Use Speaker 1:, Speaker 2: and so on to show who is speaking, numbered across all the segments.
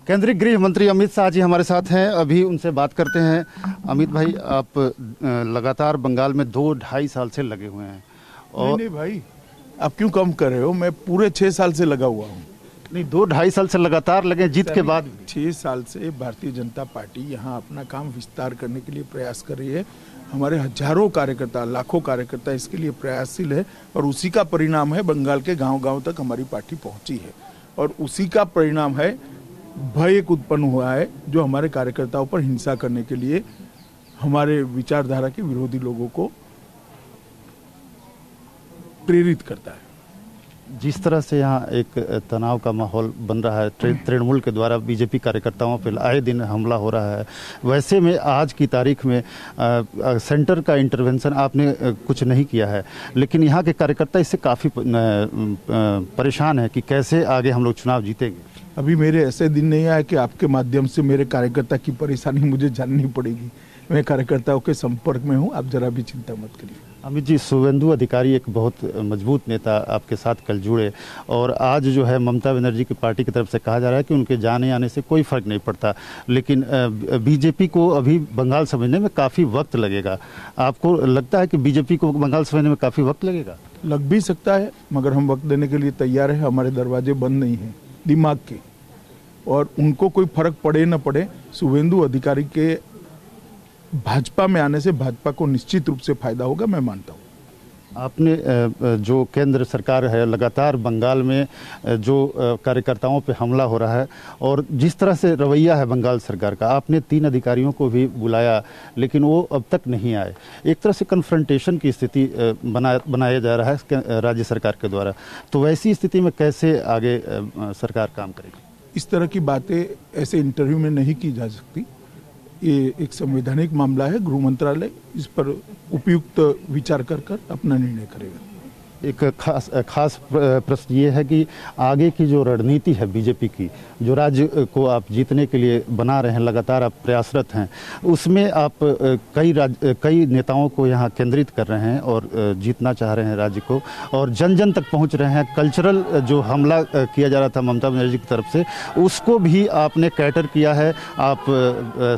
Speaker 1: केंद्रीय गृह मंत्री अमित शाह जी हमारे साथ हैं, अभी उनसे बात करते हैं। अमित भाई, आप लगातार बंगाल में 2-2.5 साल से लगे हुए हैं और
Speaker 2: नहीं भाई, आप क्यों कम कर रहे हो? मैं पूरे 6 साल से लगा हुआ हूँ।
Speaker 1: नहीं, 2-2.5 साल से लगातार लगे, जीत के बाद
Speaker 2: 6 साल से भारतीय जनता पार्टी यहाँ अपना काम विस्तार करने के लिए प्रयास कर रही है। हमारे हजारों कार्यकर्ता, लाखों कार्यकर्ता इसके लिए प्रयासशील है और उसी का परिणाम है बंगाल के गांव-गांव तक हमारी पार्टी पहुंची है। और उसी का परिणाम है भय एक उत्पन्न हुआ है जो हमारे कार्यकर्ताओं पर हिंसा करने के लिए हमारे विचारधारा के विरोधी लोगों को प्रेरित करता है।
Speaker 1: जिस तरह से यहाँ एक तनाव का माहौल बन रहा है, तृणमूल के द्वारा बीजेपी कार्यकर्ताओं पर आए दिन हमला हो रहा है, वैसे में आज की तारीख में सेंटर का इंटरवेंशन आपने कुछ नहीं किया है, लेकिन यहाँ के कार्यकर्ता इससे काफ़ी परेशान है कि कैसे आगे हम लोग चुनाव जीतेंगे।
Speaker 2: अभी मेरे ऐसे दिन नहीं आए कि आपके माध्यम से मेरे कार्यकर्ता की परेशानी मुझे जाननी पड़ेगी। मैं कार्यकर्ताओं के संपर्क में हूँ, आप जरा भी चिंता मत करिए।
Speaker 1: अमित जी, शुभेंदु अधिकारी एक बहुत मजबूत नेता आपके साथ कल जुड़े और आज जो है ममता बनर्जी की पार्टी की तरफ से कहा जा रहा है कि उनके जाने आने से कोई फर्क नहीं पड़ता, लेकिन बीजेपी को अभी बंगाल समझने में काफ़ी वक्त लगेगा। आपको लगता है कि बीजेपी को बंगाल समझने में काफ़ी वक्त लगेगा?
Speaker 2: लग भी सकता है, मगर हम वक्त देने के लिए तैयार है। हमारे दरवाजे बंद नहीं हैं दिमाग के, और उनको कोई फर्क पड़े न पड़े, शुभेंदु अधिकारी के भाजपा में आने से भाजपा को निश्चित रूप से फायदा होगा, मैं मानता हूँ।
Speaker 1: आपने जो केंद्र सरकार है लगातार बंगाल में जो कार्यकर्ताओं पे हमला हो रहा है और जिस तरह से रवैया है बंगाल सरकार का, आपने 3 अधिकारियों को भी बुलाया लेकिन वो अब तक नहीं आए। एक तरह से कन्फ्रंटेशन की स्थिति बनाया जा रहा है राज्य सरकार के द्वारा, तो वैसी स्थिति में कैसे आगे सरकार काम करेगी?
Speaker 2: इस तरह की बातें ऐसे इंटरव्यू में नहीं की जा सकती। ये एक संवैधानिक मामला है, गृह मंत्रालय इस पर उपयुक्त विचार कर अपना निर्णय करेगा।
Speaker 1: एक खास प्रश्न ये है कि आगे की जो रणनीति है बीजेपी की, जो राज्य को आप जीतने के लिए बना रहे हैं, लगातार आप प्रयासरत हैं, उसमें आप कई नेताओं को यहाँ केंद्रित कर रहे हैं और जीतना चाह रहे हैं राज्य को और जन जन तक पहुँच रहे हैं। कल्चरल जो हमला किया जा रहा था ममता बनर्जी की तरफ से, उसको भी आपने कैटर किया है। आप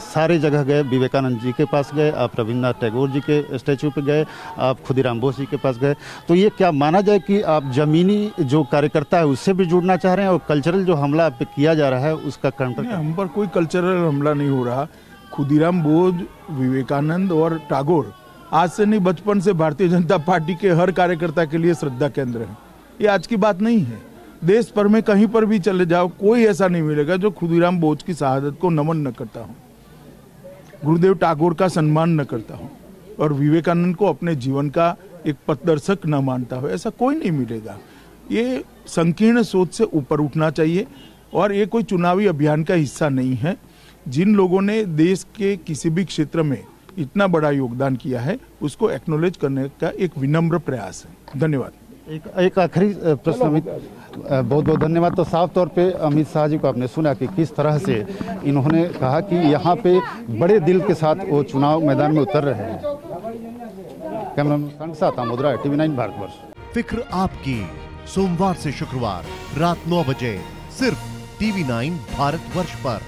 Speaker 1: सारे जगह गए, विवेकानंद जी के पास गए, आप रविन्द्रनाथ टैगोर जी के स्टैचू पे गए, आप खुदीराम बोस जी के पास गए, तो ये क्या माना जाए कि आप जमीनी जो कार्यकर्ता है उससे भी जुड़ना चाह रहे हैं और कल्चरल जो हमला आप पे किया जा रहा है उसका काउंटर?
Speaker 2: हम पर कोई कल्चरल हमला नहीं हो रहा। खुदीराम बोस, विवेकानंद और टैगोर आज से नहीं, बचपन से भारतीय जनता पार्टी के हर कार्यकर्ता के लिए श्रद्धा केंद्र है। ये आज की बात नहीं है। देश भर में कहीं पर भी चले जाओ, कोई ऐसा नहीं मिलेगा जो खुदीराम बोस की शहादत को नमन न करता हूँ, गुरुदेव टैगोर का सम्मान न करता हूँ और विवेकानंद को अपने जीवन का एक पथदर्शक न मानता हो, ऐसा कोई नहीं मिलेगा। ये संकीर्ण सोच से ऊपर उठना चाहिए और ये कोई चुनावी अभियान का हिस्सा नहीं है। जिन लोगों ने देश के किसी भी क्षेत्र में इतना बड़ा योगदान किया है उसको एक्नॉलेज करने का एक विनम्र प्रयास है। धन्यवाद।
Speaker 1: एक आखिरी प्रश्न अमित, बहुत बहुत धन्यवाद। तो साफ तौर पे अमित शाह जी को आपने सुना कि किस तरह से इन्होंने कहा कि यहाँ पे बड़े दिल के साथ वो चुनाव मैदान में उतर रहे हैं। कैमरामैन के साथ आमोदरा, TV9 भारतवर्ष।
Speaker 3: फिक्र आपकी, सोमवार से शुक्रवार रात 9 बजे सिर्फ TV9 भारतवर्ष पर।